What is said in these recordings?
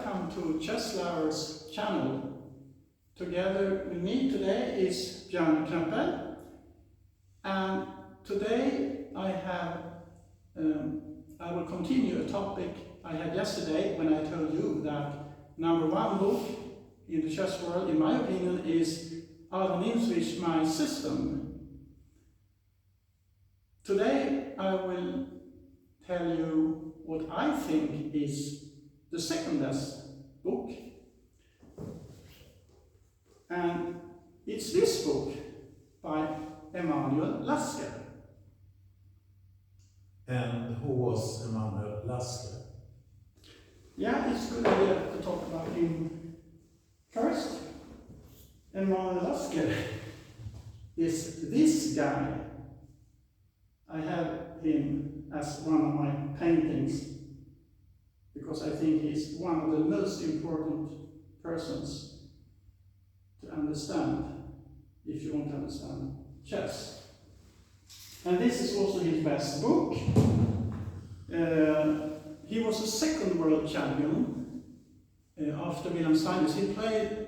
welcome to Chesslovers channel. Together with me today is Björn Knöppel, and today I will continue a topic I had yesterday when I told you that number one book in the chess world, in my opinion, is Engqvist, My System. Today I will tell you what I think is the second best book, and it's this book by Emanuel Lasker. And who was Emanuel Lasker? Yeah, it's a good idea to talk about him first. Emanuel Lasker is this guy. I have him as one of my paintings because I think he's one of the most important persons to understand if you want to understand chess. And this is also his best book. He was a second world champion after Wilhelm Steinitz. He played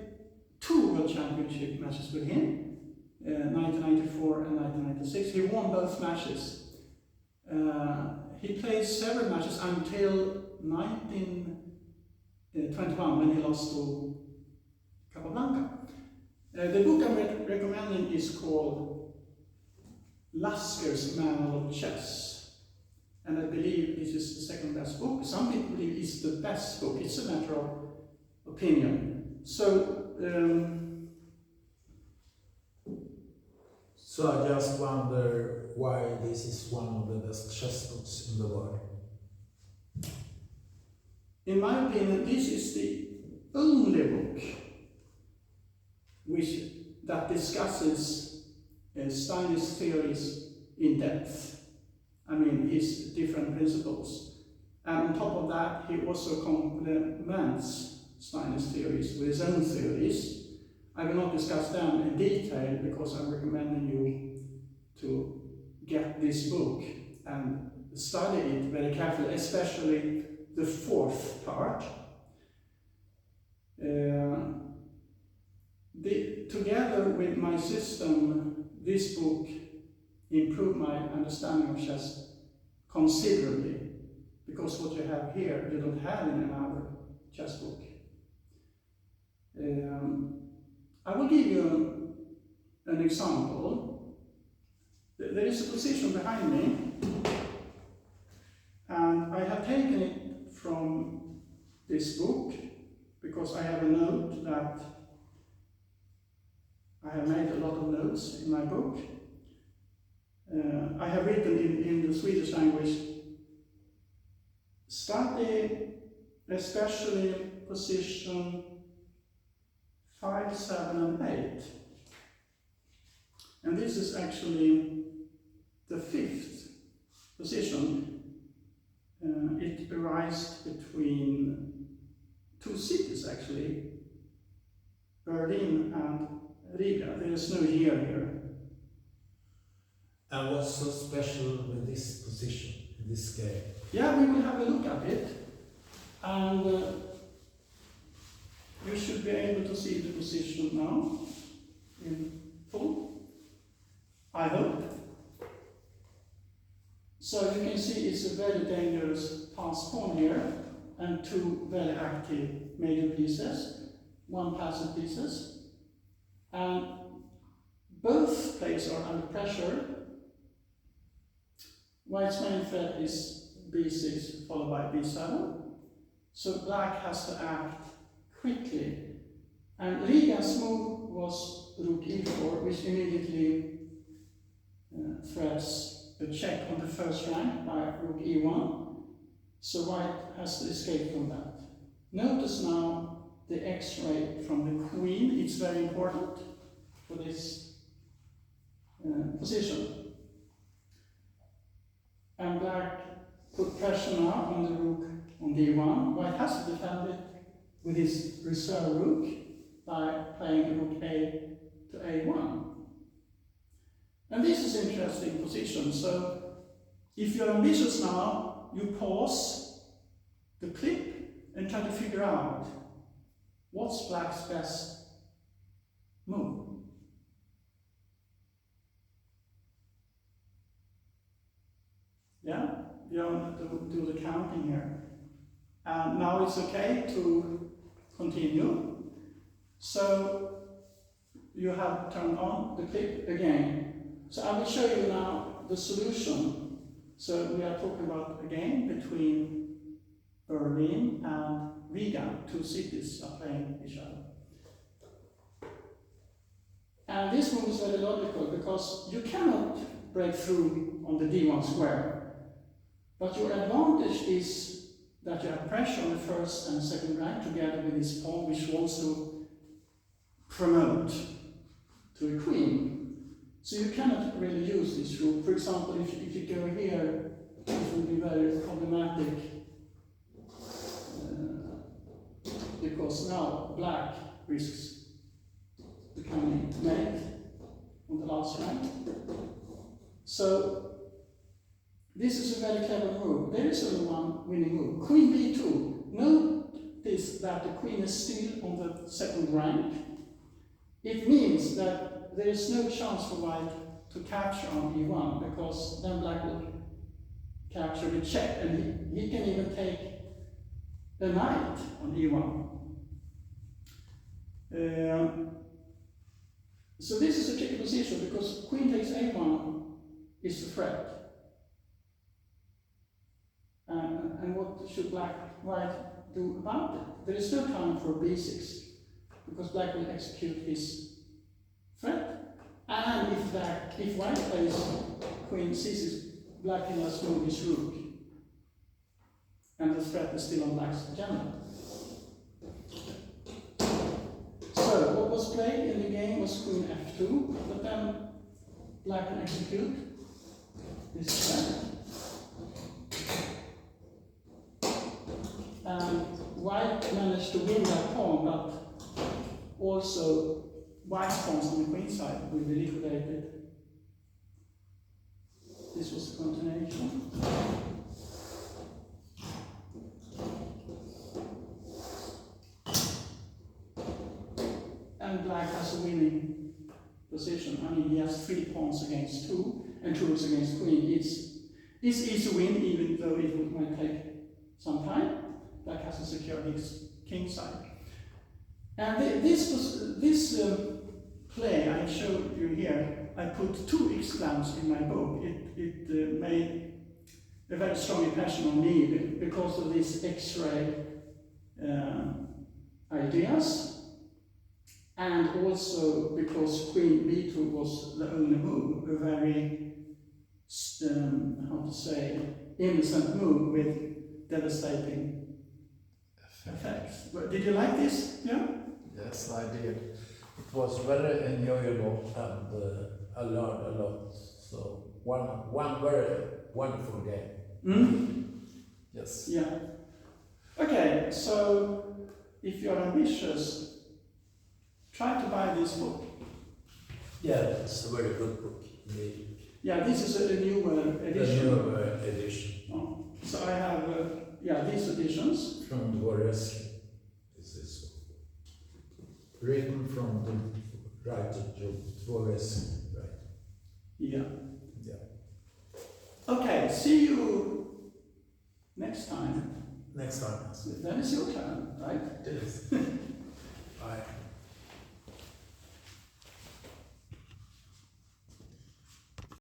2 world championship matches with him, 1994 and 1996. He won both matches. He played several matches until 1921 when he lost to Capablanca. The book I'm recommending is called Lasker's Manual of Chess, and I believe this is the second best book. Some people believe it's the best book. It's a matter of opinion. So I just wonder why this is one of the best chess books in the world. In my opinion, this is the only book that discusses Steinitz theories in depth. I mean, his different principles. And on top of that, he also complements Steinitz theories with his own theories. I will not discuss them in detail because I'm recommending you to get this book and study it very carefully, especially the 4th part. Together with My System, this book improved my understanding of chess considerably, because what you have here you don't have in another chess book. I will give you an example. There is a position behind me, and I have taken it from this book because I have a note that I have made a lot of notes in my book. I have written in the Swedish language, study especially position 5, 7 and 8. And this is actually the 5th position. It arises between 2 cities actually, Berlin and Riga. There is no year here. And what's so special with this position, in this game? Yeah, we will have a look at it. And you should be able to see the position now in full, I hope. So you can see it's a very dangerous pass pawn here, and 2 very active major pieces, 1 passive pieces. And both players are under pressure. White's main threat is b6 followed by b7. So black has to act quickly. And Riga's move was rook e4, which immediately threats a check on the first rank by rook e1. So white has to escape from that. Notice now the x-ray from the queen. It's very important for this position. And black put pressure now on the rook on d1. White has to defend it with his reserve rook by playing rook a to a1. And this is an interesting position. So if you're ambitious now, you pause the clip and try to figure out what's black's best move. Yeah, you don't do the counting here. And now it's okay to continue. So you have turned on the clip again. So I will show you now the solution. So we are talking about a game between Berlin and Riga. Two cities are playing each other. And this move is very logical because you cannot break through on the d1 square. But your advantage is that you have pressure on the first and second rank together with this pawn which wants to promote to a queen. So you cannot really use this rule. For example, if you go here, it will be very problematic because now black risks becoming mate on the last rank. So this is a very clever move. There is only one winning move. Queen b2. Notice that the queen is still on the second rank. It means that there is no chance for white to capture on e1 because then black will capture the check and he can even take a knight on e1. So this is a tricky position because queen takes a1 is the threat. And what should white do about it? There is no time for b6 because black will execute his threat. And if white plays queen c6, black can just move his rook. And the threat is still on black's agenda. So what was played in the game was queen f2, but then black can execute this threat. And white managed to win that pawn, but also white's pawns on the queen side will be liquidated. This was the continuation. And black has a winning position. I mean, he has 3 pawns against 2, and 2 is against queen. It's easy win, even though it might take some time. Black has to secure his king side. And this play I showed you here, I put 2 exclams in my book. It made a very strong impression on me because of these X-ray ideas, and also because queen b2 was the only move, a very, how to say, innocent move with devastating effects. But did you like this? Yeah? Yes, I did. It was very enjoyable and I learned a lot. So one very wonderful game. Mm? Yes. Yeah. Okay, so if you're ambitious, try to buy this book. Yeah, it's a very good book. Yeah, this is a newer edition. The newer edition. Oh. So I have these editions. From Dvoresk. This is written from the writer Dvoresk, right? Yeah. Yeah. Okay, see you next time. Next time. Then it's your turn, right? It is. Bye.